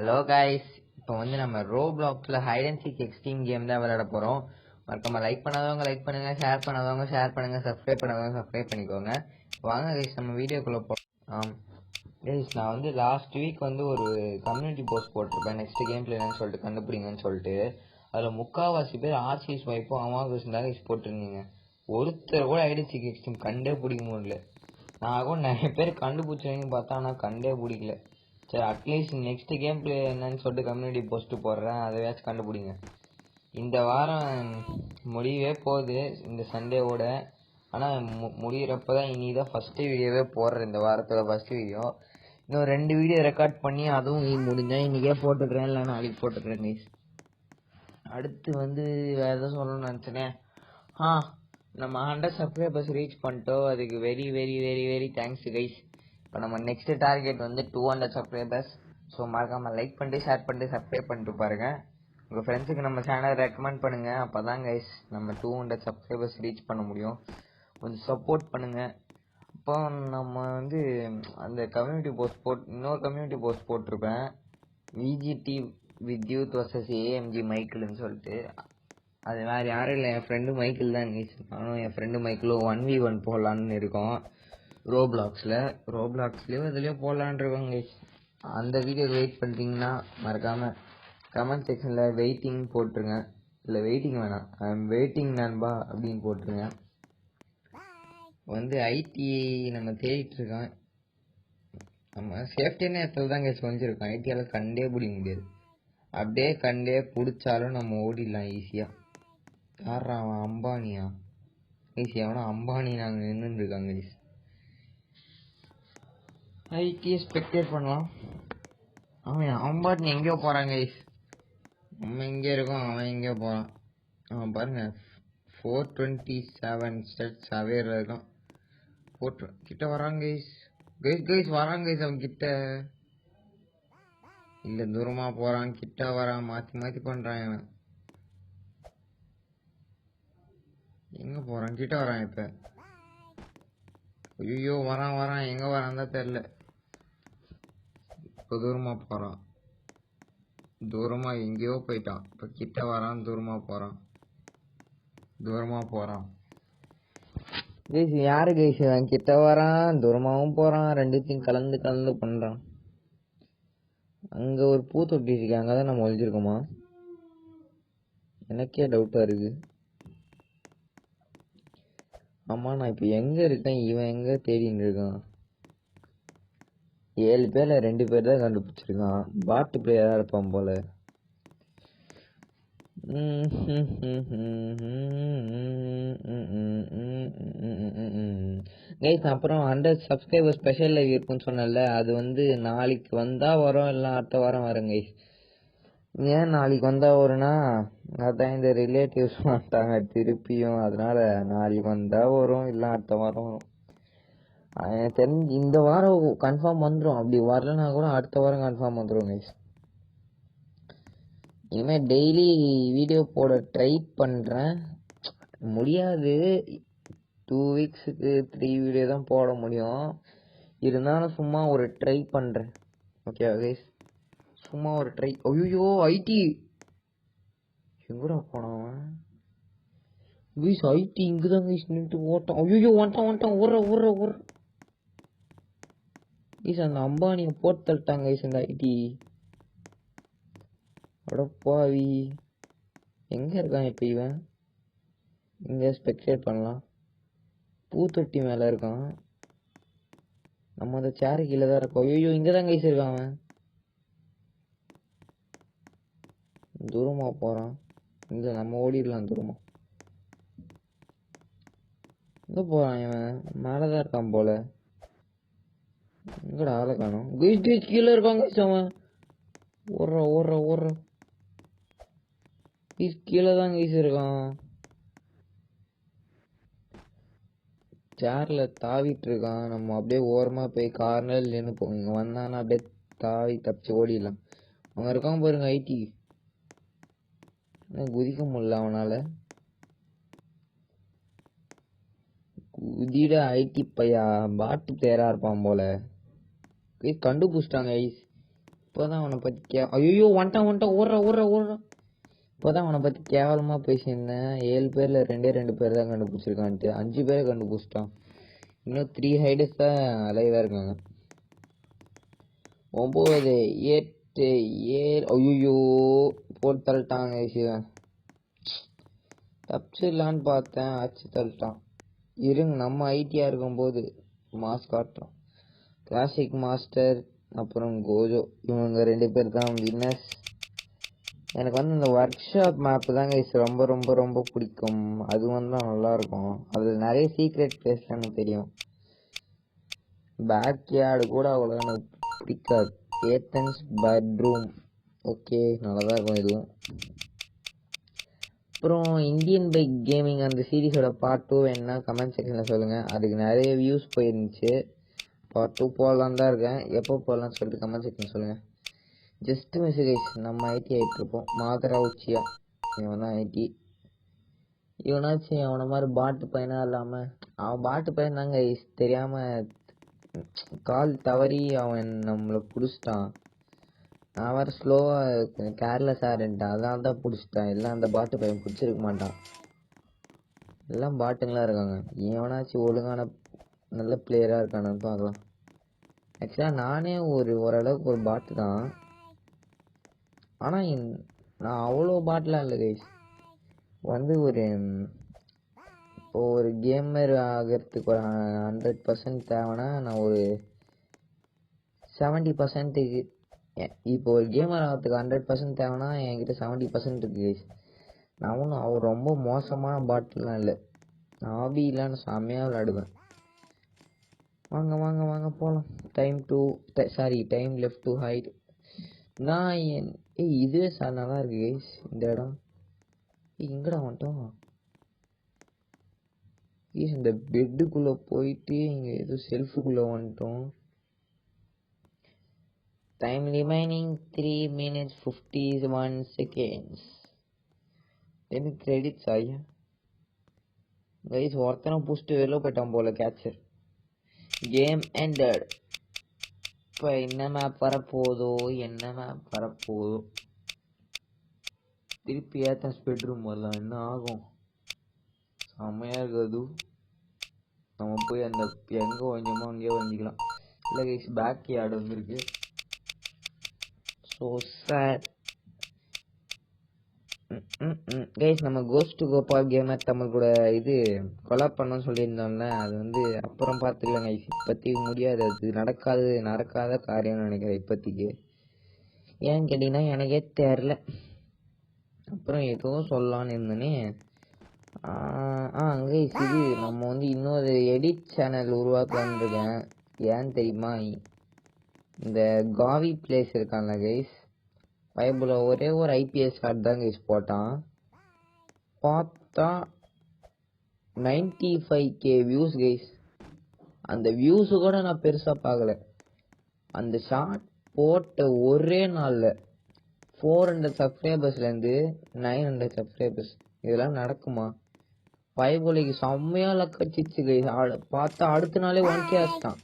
Hello guys, இப்போ வந்து நம்ம ரோப்ளாக்ஸில் hide and seek extreme game தான் விளையாட போகிறோம். மறக்காம லைக் பண்ணாதவங்க லைக் பண்ணுங்க, ஷேர் பண்ணாதவங்க ஷேர் பண்ணுங்க, சப்ஸ்கிரைப் பண்ணாதவங்க சப்ஸ்கிரைப் பண்ணிக்கோங்க. வாங்க கைஸ் நம்ம வீடியோக்குள்ளே போகிறோம். கைஸ், நான் வந்து லாஸ்ட் வீக் வந்து ஒரு கம்யூனிட்டி போஸ்ட் போட்டிருப்பேன், நெக்ஸ்ட் கேம் பிளேன்னு சொல்லிட்டு கண்டுபிடிங்கன்னு சொல்லிட்டு. அதில் முக்கால்வாசி பேர் ஆர்சிஸ் வைப்பும் அமாவாசை கைஸ் போட்டிருந்தீங்க. ஒருத்தர் கூட ஹைட் அண்ட் சீக் எக்ஸ்ட்ரீம் கண்டே பிடிக்க முடியல. நான் கூட நிறைய பேர் கண்டுபிடிச்சவங்க பார்த்தா ஆனால் கண்டே பிடிக்கல. சரி, அட்லீஸ்ட் நெக்ஸ்ட் கேம் பிளே என்னன்னு சொல்லிட்டு கம்யூனிட்டி போஸ்ட் போடுறேன், அதையாச்சும் கண்டுபிடிங்க. இந்த வாரம் முடியவே போகுது இந்த சண்டேவோட. ஆனால் முடிகிறப்ப தான் இனிதான் ஃபஸ்ட்டு வீடியோவே போடுறேன், இந்த வாரத்தோட ஃபஸ்ட்டு வீடியோ. இன்னும் 2 வீடியோ ரெக்கார்ட் பண்ணி அதுவும் முடிஞ்சால் இன்றைக்கே போட்டுக்கிறேன், இல்லை நாளைக்கு போட்டுக்கிறேன் கைஸ். அடுத்து வந்து வேறு எதாவது சொல்லணும்னு நினச்சினேன். நம்ம 100 சப்ஸ்கிரைபர்ஸ் ரீச் பண்ணிட்டோம். அதுக்கு very very very very thanks guys. இப்போ நம்ம நெக்ஸ்ட் டார்கெட் வந்து 200 சப்ஸ்கிரைபர்ஸ். ஸோ மறக்காம லைக் பண்ணிட்டு ஷேர் பண்ணிட்டு சப்ஸ்கிரைப் பண்ணிட்டு பாருங்க. உங்கள் ஃப்ரெண்ட்ஸுக்கு நம்ம சேனலை ரெக்கமெண்ட் பண்ணுங்க. அப்போ தான் கைஸ் நம்ம 200 சப்ஸ்கிரைபர்ஸ் ரீச் பண்ண முடியும். கொஞ்சம் சப்போர்ட் பண்ணுங்க. அப்போ நம்ம வந்து அந்த கம்யூனிட்டி போஸ்ட் இன்னொரு கம்யூனிட்டி போஸ்ட் போட்டிருப்பேன், விஜிடி வித்யூத் வர்சஸ் ஏஎம்ஜி மைக்கிள்னு சொல்லிட்டு. அது வேறு யாரும் இல்லை, என் ஃப்ரெண்டு மைக்கிள் தான். நானும் என் ஃப்ரெண்டு மைக்கிளும் 1v1 போடலான்னு இருக்கோம். ரோப்ளாக்ஸ்லேயோ இதுலேயோ போடலான் இருக்கோங்க. அந்த வீடியோ வெயிட் பண்ணுறீங்கன்னா மறக்காமல் கமெண்ட் செக்ஷனில் வெயிட்டிங் போட்டுருங்க. இல்லை வெயிட்டிங் வேணாம், ஐம் வெயிட்டிங் நண்பா அப்படின்னு போட்டுருங்க. வந்து ஐடி நம்ம தேடிட்டு இருக்கோம். நம்ம சேஃப்டியான இடத்துல தான் கேஸ் வந்துருக்கோம். ஐடியால் கண்டே பிடிக்க முடியாது. அப்படியே கண்டே பிடிச்சாலும் நம்ம ஓடிடலாம் ஈஸியாக. யாரா அவன்? அம்பானியா கைஸ்? எவனா அம்பானி நாங்கள் நின்றுருக்காங்க கைஸ். ஐடியை ஸ்பெக்டேட் பண்ணலாம். அவன் அம்பானி எங்கேயோ போகிறாங்க கைஸ். நம்ம எங்கே இருக்கோம், அவன் எங்கேயோ போகிறான். அவன் பாருங்க 427 ஸ்டெப்ஸ் அவேரில் இருக்கான். கிட்ட வராங்க கைஸ். கைஸ் வராங்க கைஸ். அவன் கிட்ட இல்லை, தூரமாக போகிறான், கிட்ட வரான், மாற்றி மாற்றி பண்ணுறான். அவன் எங்கே போகிறான்? கிட்ட வரான். இப்போ ஐயோ வரான் எங்கே வரான் தான் தெரில. இப்போ தூரமாக போகிறான், தூரமாக எங்கேயோ போயிட்டான். இப்போ கிட்ட வரான், தூரமாக போகிறான். கைஸ் யாரு கைஸ்? கிட்ட வரான், தூரமாகவும் போகிறான், ரெண்டுத்தையும் கலந்து பண்ணுறான். அங்கே ஒரு பூ தொட்டி இருக்கு, அங்கே தான் நம்ம ஒழிஞ்சிருக்கோமா? எனக்கே டவுட்டாக இருக்குது. ஆமாம், நான் இப்போ எங்கே இருக்கேன், இவன் எங்கே தேடின்னு இருக்கான்? 7 பேரில் 2 பேர் தான் கண்டுபிடிச்சிருக்கான். பாட்டு பிளேயராக இருப்பான் போல. கைஸ், அப்புறம் 100 சப்ஸ்கிரைபர் ஸ்பெஷல் லைவ் இருக்குன்னு சொன்னல, அது வந்து நாளைக்கு வந்தால் வரும், இல்லை அடுத்த வாரம் வரும் கைஸ். ஏன் நாளைக்கு வந்தால் வரும்னா, அதான் இந்த ரிலேட்டிவ்ஸ் மாட்டாங்க திருப்பியும், அதனால நாளைக்கு வந்தால் வரும், இல்லை அடுத்த வாரம் வரும். எனக்கு தெரிஞ்சு இந்த வாரம் கன்ஃபார்ம் வந்துடும். அப்படி வரலன்னா கூட அடுத்த வாரம் கன்ஃபார்ம் வந்துடும் கைஸ். இனிமேல் டெய்லி வீடியோ போட ட்ரை பண்ணுறேன். முடியாது, 2 வீக்ஸுக்கு 3 வீடியோ தான் போட முடியும். இருந்தாலும் சும்மா ஒரு ட்ரை பண்ணுறேன். ஓகே கைஸ், சும்மா ஒரு ட்ரை. ஐயோ ஐடி எங்கூட போனவன் கைஸ்? ஐடி இங்கே தான் கைஸ் நின்று ஓட்டான். ஐயோ வந்துட்டான் ஊற கைஸ். அந்த அம்பானியை போட்டு தள்ளிட்டாங்க கைஸ் இந்த ஐடி. அடப்பாவி, எங்கே இருக்கான் இப்போ இவன்? இங்கே ஸ்பெக்டேட் பண்ணலாம். பூத்தொட்டி மேலே இருக்கான். நம்ம அந்த சேரு கீழே தான் இருக்கோம். ஐயோ இங்கே தான் கைஸ் இருக்கான் அவன். தூரமாக போகிறான். இங்கே நம்ம ஓடிடலாம் தூரமாக. எங்கே போகிறான் இவன்? மேலே தான் இருக்கான் போல. எங்கடா ஆளை காணும்? கைஸ் கீழே இருக்கான் கைஸ் அவன். ஓடுற கைஸ், கீழே தான் கைஸ் இருக்கான். சேரில் தாவிட்டு இருக்கான். நம்ம அப்படியே ஓரமாக போய் கார்னர் நின்று போவோம். இங்கே வந்தானா அப்படியே தாவி தப்பிச்சு ஓடிடலாம். அவன் இருக்கான் பாருங்க ஐடி. குதிக்க முடியல அவனால். குதிட ஐடி பையா பாட்டு பேராக இருப்பான் போல. கைஸ் கண்டுபிடிச்சிட்டாங்க ஐஸ். இப்போதான் அவனை பற்றி ஐயோ வந்துட்டான் ஓடுறான். இப்போதான் அவனை பற்றி கேவலமாக பேசியிருந்தேன். 7 பேரில் 2 பேர் தான் கண்டுபிடிச்சிருக்கான்ட்டு 5 பேரை கண்டுபிடிச்சிட்டான். இன்னும் 3 ஹைடர்ஸ் தான் அலைவாக இருக்காங்க. 9 8 7 ஐயோ போட்டு தள்ளிட்டாங்க. சிவன் தப்பிச்சிடலான்னு பார்த்தேன், அடிச்சு தள்ளிட்டான். இருங்க, நம்ம ஐடியா இருக்கும்போது மாஸ் காட்டுறோம். கிளாசிக் மாஸ்டர் அப்புறம் கோஜோ, இவங்க 2 பேர் தான் வின்னர்ஸ். எனக்கு வந்து இந்த ஒர்க் ஷாப் மேப்பு தாங்க ரொம்ப ரொம்ப ரொம்ப பிடிக்கும். அது வந்து நல்லாயிருக்கும். அதில் நிறைய சீக்ரெட் பிளேஸ் எனக்கு தெரியும். பேக் யார்டு கூட அவ்வளோ எனக்கு பிடிக்காது. ஏத்தன்ஸ் பெட்ரூம் ஓகே, நல்லா தான் இருக்கும் இதுவும். அப்புறம் இந்தியன் பைக் கேமிங் அந்த சீரீஸோட பார்ட் 2 வேணுன்னா கமெண்ட் செக்ஷனில் சொல்லுங்கள். அதுக்கு நிறைய வியூஸ் போயிருந்துச்சு. பார்ட் 2 போடலான்னு தான் இருக்கேன். எப்போ போடலான்னு சொல்லிட்டு கமெண்ட் செக்ஷன் சொல்லுங்கள். ஜஸ்ட் மெசேஜ் நம்ம ஐடி ஆகிட்டுருப்போம். மாதரா உச்சியா இவன் தான் ஐடி. இவனாச்சும் அவனை மாதிரி பாட்டு பையனாக இல்லாமல், அவன் பாட்டு பையன் தாங்க தெரியாமல் கால் தவறி அவன் நம்மளை பிடிச்சிட்டான். நான் வேறு ஸ்லோவாக கேர்லெஸ்ஸாக இருந்துட்டான், அதனால தான் பிடிச்சிட்டான். எல்லாம் அந்த பாட்டு பையன் பிடிச்சிருக்க மாட்டான். எல்லாம் பாட்டுங்களாக இருக்காங்க. எவனாச்சும் ஒழுங்கான நல்ல பிளேயராக இருக்கானு பார்க்கலாம். ஆக்சுவலாக நானே ஓரளவுக்கு ஒரு பாட்டு தான். ஆனால் நான் அவ்வளோ பாட்டெலாம் இல்லை கைஸ். வந்து ஒரு கேமர் ஆகிறதுக்கு ஒரு 100% தேவைன்னா நான் ஒரு 70%க்கு இப்போ ஒரு கேமர் ஆகிறதுக்கு 100% தேவைன்னா என்கிட்ட 70% இருக்கு கைஸ். நான் ஒன்றும் ரொம்ப மோசமான பாட்டெலாம் இல்லை. நான் ஹாபிலாம் நான் செம்மையாக விளையாடுவேன். வாங்க வாங்க வாங்க போகலாம். Time left to hide. நான் இதுவே சார் நல்லா இருக்கு கைஸ் இந்த இடம். எங்கடா வந்துட்டோம்? இந்த பெட்டுக்குள்ளே போயிட்டு இங்கே ஏதோ செல்ஃபுக்குள்ளே வந்துட்டோம். Time remaining 3 minutes 51 seconds. எனக்கு கிரெடிட்ஸ் ஆகியா கைஸ்? ஒருத்தனை புஷ்ட்டு வெளில போயிட்டான் போல கேட்சர். Game ended. இப்போ என்ன மேப் வரப்போதோ திருப்பி ஏத்தன்ஸ் பெட்ரூம் வரலாம். என்ன ஆகும்? செம்மையாக இருக்குது. நம்ம போய் அந்த எங்கே வாங்கியமோ அங்கேயே வாங்கிக்கலாம். இல்லை கைஸ், பேக் யார்டு வந்துருக்கு. So sad guys. நம்ம கோஸ்ட் டு கோபால் கேமர் தமிழ் கூட இது கொலாப் பண்ணோன்னு சொல்லியிருந்தோம்ல, அது வந்து அப்புறம் பார்த்துக்கலாம் கைஸ். இப்போதைக்கு முடியாது, அது நடக்காத காரியம்னு நினைக்கிறேன் இப்போதைக்கு. ஏன்னு கேட்டிங்கன்னா எனக்கே தெரில. அப்புறம் எதுவும் சொல்லலான்னு இருந்தேனே. கைஸ், இது நம்ம வந்து இன்னொரு எடிட் சேனல் உருவாக்கலான்னு இருக்கேன். ஏன்னு தெரியுமா? இந்த காவி பிளேஸ் இருக்கான்ல கைஸ், பைபிள் ஒரே ஒரு ஐபிஎஸ் கார்டு தான் கைஸ் போட்டான். பார்த்தா 95K வியூஸ் கைஸ். அந்த வியூஸு கூட நான் பெருசாக பார்க்கல. அந்த ஷார்ட் போட்ட ஒரே நாளில் 400 சப்ஸ்கிரைபர்ஸ்லேருந்து 900 சப்ஸ்கிரைபர்ஸ். இதெல்லாம் நடக்குமா? பைபிளுக்கு செம்மையாக லக்கடிச்சிச்சு கைஸ். பார்த்தா அடுத்த நாளே 1K ஆச்சுட்டான்.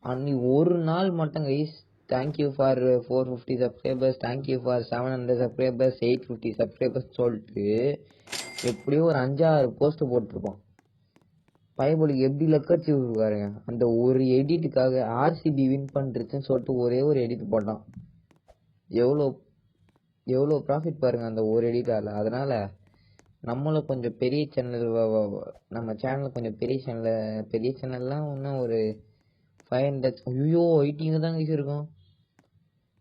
அன்னைக்கு ஒரு நாள் மட்டும் guys. Thank you for 450 subscribers, thank you for 700 subscribers, 850 subscribers சொல்லிட்டு எப்படியோ ஒரு 5-6 போஸ்ட் போட்டிருப்பான். பைபிளுக்கு எப்படி லக்கடிச்சு பாருங்க. அந்த ஒரு எடிட்டுக்காக ஆர்சிபி வின் பண்ணிருச்சுன்னு சொல்லிட்டு ஒரே ஒரு எடிட் போட்டான். எவ்வளோ ப்ராஃபிட் பாருங்க அந்த ஒரு எடிட்டால். அதனால நம்மளும் கொஞ்சம் பெரிய சேனல், நம்ம சேனல் கொஞ்சம் பெரிய சேனல்லாம் இன்னும் ஒரு 500 ஐட்டிங்க தான் இருக்கும்.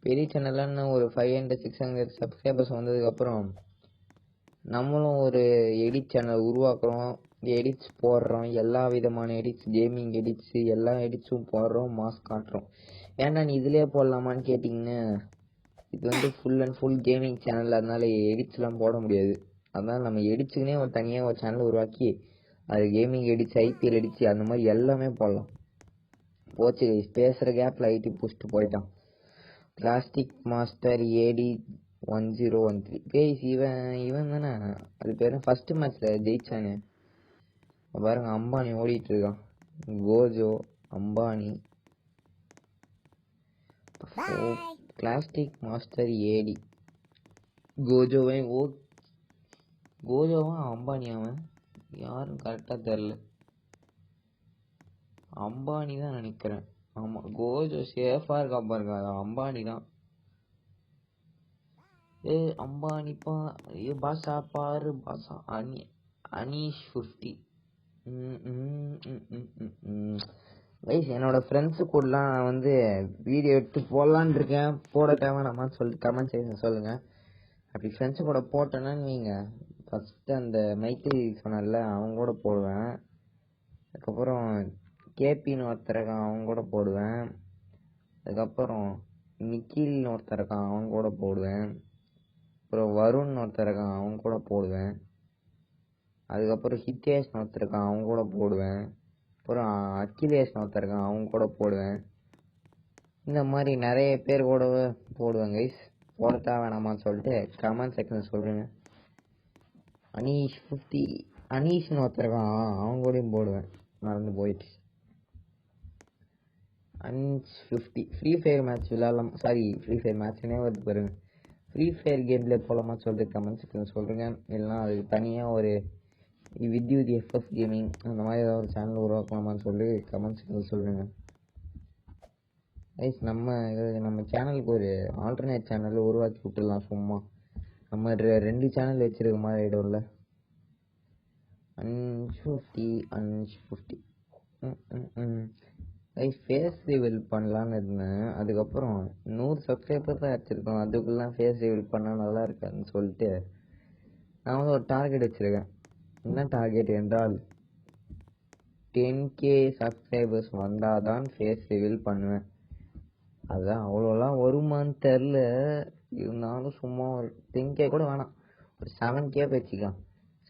பெரிய சேனல்லாம் ஒரு 500-600 சப்ஸ்கிரைபர்ஸ் வந்ததுக்கப்புறம் நம்மளும் ஒரு எடிட் சேனல் உருவாக்குறோம். எடிட்ஸ் போடுறோம், எல்லா விதமான எடிட்ஸ், கேமிங் எடிட்ஸு எல்லா எடிட்ஸும் போடுறோம், மாஸ் காட்டுறோம். ஏன்னா நீ இதிலே போடலாமான்னு கேட்டிங்கன்னா, இது வந்து full and full gaming channel, அதனால எடிட்ஸ்லாம் போட முடியாது. அதனால் நம்ம எடிட்ஸுக்குனே தனியாக ஒரு சேனல் உருவாக்கி அது கேமிங் எடிட்ஸ், ஐபிஎல் எடிட்ஸ் அந்த மாதிரி எல்லாமே போடலாம். போச்சு பேசுகிற கேப்பில் ஐடி புஷ்ட்டு போயிட்டான். கிளாசிக் மாஸ்டர் ஏடி 1013 பேஸ். இவன் தானே அது பேர். ஃபஸ்ட்டு மேட்ச்சில் ஜெயிச்சானு பாருங்க. அம்பானி ஓடிட்டு இருக்கான். கோஜோ, அம்பானி. கிளாஸ்டிக் மாஸ்டர் ஏடி கோஜோவை கோஜோவா அம்பானி அவன் யாரும் கரெக்டாக தெரில. அம்பானி தான் நினைக்கிறேன். ஆமாம், கோஜோ சேஃபாக இருக்கா பாருங்க, அது அம்பானி தான். அம்பானிப்பா பாஷா பாரு பாஷா அனீஷ் 50. கைஸ் என்னோட ஃப்ரெண்ட்ஸு கூடலாம் நான் வந்து வீடியோ எடுத்து போடலான் இருக்கேன். போட தேவையானமான்னு சொல்லிட்டு கமெண்ட் செக்ஷன் சொல்லுங்கள். அப்படி ஃப்ரெண்ட்ஸு கூட போட்டேன்னா நீங்கள் ஃபஸ்ட்டு அந்த மைத்திரி சொன்னால அவங்க கூட போடுவேன். அதுக்கப்புறம் கேபின்னு ஒருத்தர் இருக்கான், அவங்க கூட போடுவேன். அதுக்கப்புறம் நிக்கில்னு ஒருத்தர் இருக்கான், அவங்க கூட போடுவேன். அப்புறம் வருண் ஒருத்தர் இருக்கான், அவங்க கூட போடுவேன். அதுக்கப்புறம் ஹித்தேஷ்னு ஒருத்தர் இருக்கான், அவங்க கூட போடுவேன். அப்புறம் அகிலேஷ்னு ஒருத்தர் இருக்கான், அவங்க கூட போடுவேன். இந்த மாதிரி நிறைய பேர் கூட போடுவேன் கைஸ். போடட்டா வேணாமான்னு சொல்லிட்டு கமெண்ட் செக்ஷன் சொல்கிறேங்க. அனீஷ் 50 அனீஷ்னு ஒருத்தர் இருக்கான், அவங்க கூடயும் போடுவேன், மறந்து போயிடுச்சு. அனீஷ் 50 ஃப்ரீ ஃபயர் மேட்ச் விளாட்லாம். சாரி, ஃப்ரீ ஃபயர் மேட்ச்னே வருது பாருங்க. ஃப்ரீ ஃபயர் கேம்ல போகலாமா சொல்லிட்டு கமெண்ட் செக்ஷன் சொல்கிறேங்க. இல்லைனா அதுக்கு தனியாக ஒரு வித்யூத் எஃப்எஃப் கேமிங் அந்த மாதிரி ஏதாவது ஒரு சேனல் உருவாக்கலாமான்னு சொல்லி கமெண்ட் செக்ஷன் சொல்கிறேங்க. கைஸ் நம்ம சேனலுக்கு ஒரு ஆல்டர்னேட் சேனல் உருவாக்கி விட்டுடலாம். சும்மா நம்ம 2 சேனல் வச்சிருக்க மாதிரி ஆகிடும்ல. அன்ஷ் 50 கைஸ் ஃபேஸ் ரிவீல் பண்ணலான்னு இருந்தேன். அதுக்கப்புறம் 100 சப்ஸ்கிரைபர் தான் வச்சுருக்கோம். அதுக்குள்ளே ஃபேஸ் ரிவீல் பண்ணால் நல்லா இருக்காதுன்னு சொல்லிட்டு நான் வந்து ஒரு டார்கெட் வச்சுருக்கேன். என்ன டார்கெட் என்றால் 10K சப்ஸ்கிரைபர்ஸ் வந்தால் தான் ஃபேஸ் ரிவீல் பண்ணுவேன். அதுதான் அவ்வளோலாம் வருமானு தெரில. இருந்தாலும் சும்மா ஒரு 10K கூட வேணாம், ஒரு 7K வச்சுக்கலாம்.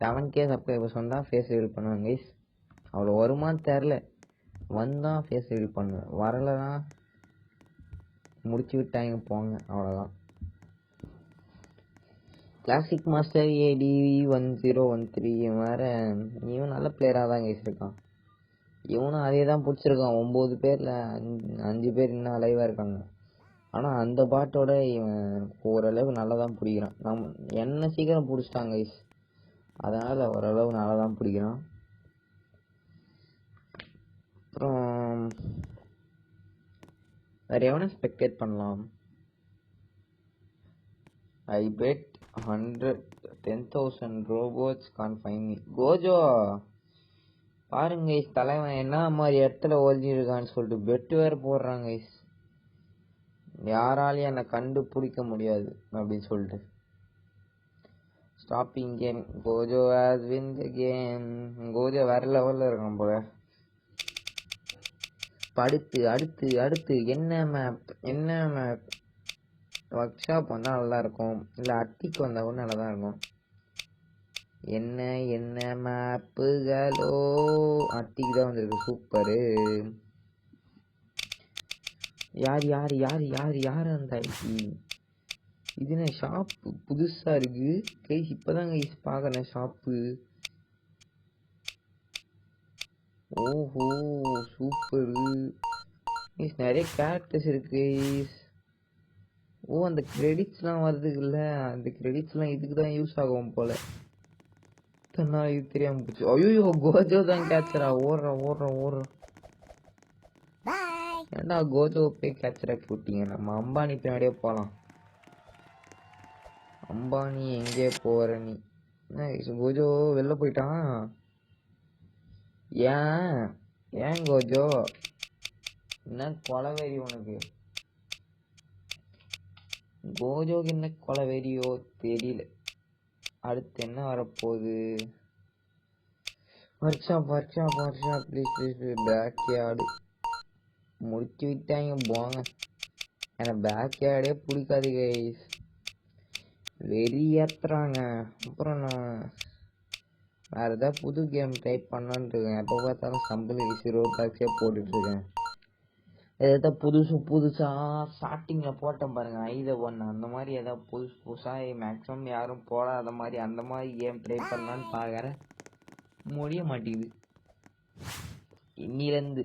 7K சப்ஸ்கிரைபர்ஸ் வந்தால் ஃபேஸ் ரிவீல் பண்ணுவேன் கைஸ். அவ்வளோ வருமானு தெரில, வந்தால் ஃபேஸ் ரிவீல் பண்ணுவேன். வரலைன்னா முடிச்சு விட்டாங்க போங்க, அவ்வளோதான். கிளாசிக் மாஸ்டர் ஏடி 1013 வேறு இவன் நல்ல பிளேயராக தான் கைஸ் இருக்கான். இவனும் அதே தான் பிடிச்சிருக்கான். 9 பேரில் 5 பேர் இன்னும் அலைவாக இருக்காங்க. ஆனால் அந்த பாட்டோட இவன் ஓரளவு நல்லா தான் பிடிக்கிறான். என்ன சீக்கிரம் பிடிச்சிட்டாங்க கைஸ், அதனால் ஓரளவு நல்லா தான் பிடிக்கிறான். அப்புறம் வேறு எவனை ஸ்பெக்டேட் பண்ணலாம்? ஐ bed 10,000 robots can't find me. Gojo பாருங்க கைஸ், தலைவன் என்ன மாதிரி இடத்துல ஒழிஞ்சிருக்கான்னு சொல்லிட்டு பெட்டு வேறு போடுறாங்க கைஸ். யாராலையும் என்னை கண்டுபிடிக்க முடியாது அப்படின்னு சொல்லிட்டு. Stopping game, Gojo has win the game. Gojo வேற லெவலில் இருக்கான் போல. அடுத்து என்ன மேப் ஒர்க் ஷாப் வந்தால் நல்லாயிருக்கும், இல்லை அட்டிக்கு வந்தால் கூட நல்லா தான் இருக்கும். என்ன மேப்புகளோ, அட்டிக்கு தான் வந்திருக்கு. சூப்பரு. யார் அந்த ஐடி? இது என்ன ஷாப்பு புதுசாக இருக்கு கைஸ், இப்போதான் கைஸ் பார்க்குறேன் ஷாப்பு. ஓஹோ சூப்பரு கைஸ், நிறைய கேரக்டர்ஸ் இருக்கு கைஸ். ஓ அந்த கிரெடிட்ஸ்லாம் வருதுல்ல, அந்த கிரெடிட்ஸ்லாம் இதுக்கு தான் யூஸ் ஆகும் போல. நான் இது தெரியாம போச்சு. ஐயோ கோஜோ தான் கேட்சரா, ஓடுறோம். ஏன்டா கோஜோ போய் கேட்சர் ஆக்கி விட்டீங்க? நம்ம அம்பானி பின்னாடியே போகலாம். அம்பானி எங்கே போகிற நீ? கோஜோ வெளில போயிட்டான். ஏன் கோஜோ என்ன கொலவெறி உனக்கு? கோஜோக்கு என்ன கொலவெறியோ தெரியல. அடுத்து என்ன வரப்போகுது? Workshop please backyard முடிச்சு விட்டாங்க போங்க. எனக்கு பேக் யார்டே பிடிக்காது கைஸ், வெறியேற்றுறாங்க. அப்புறம் நான் வேறு ஏதாவது புது கேம் ட்ரை பண்ணலான்னு இருக்கேன். எப்போ பார்த்தாலும் சம்பளம் ரோபாக்ஸே போட்டுட்ருக்கேன். ஏதாவது புதுசாக ஸ்டார்டிங்கில் போட்டேன் பாருங்கள், ஐத ஒன்று அந்த மாதிரி ஏதாவது புதுசாக மேக்ஸிமம் யாரும் போடாத மாதிரி அந்த மாதிரி கேம் ட்ரை பண்ணலான்னு பார்க்குறேன். முடிய மாட்டேங்குது. இன்னிலேருந்து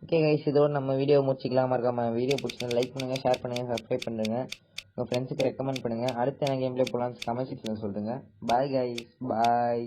ஓகே கைஸ், இதோட நம்ம வீடியோ முடிச்சிக்கலாம். மறக்காம வீடியோ பிடிச்சிருந்தா லைக் பண்ணுங்க, ஷேர் பண்ணுங்க, சப்ஸ்கிரைப் பண்ணுங்க, உங்கள் ஃப்ரெண்ட்ஸுக்கு ரெக்கமெண்ட் பண்ணுங்க. அடுத்து என்ன கேம் ப்ளே போகலான்னு கமெண்ட் செக்ஷனில் சொல்லுங்க. பாய் கைஸ், பாய்.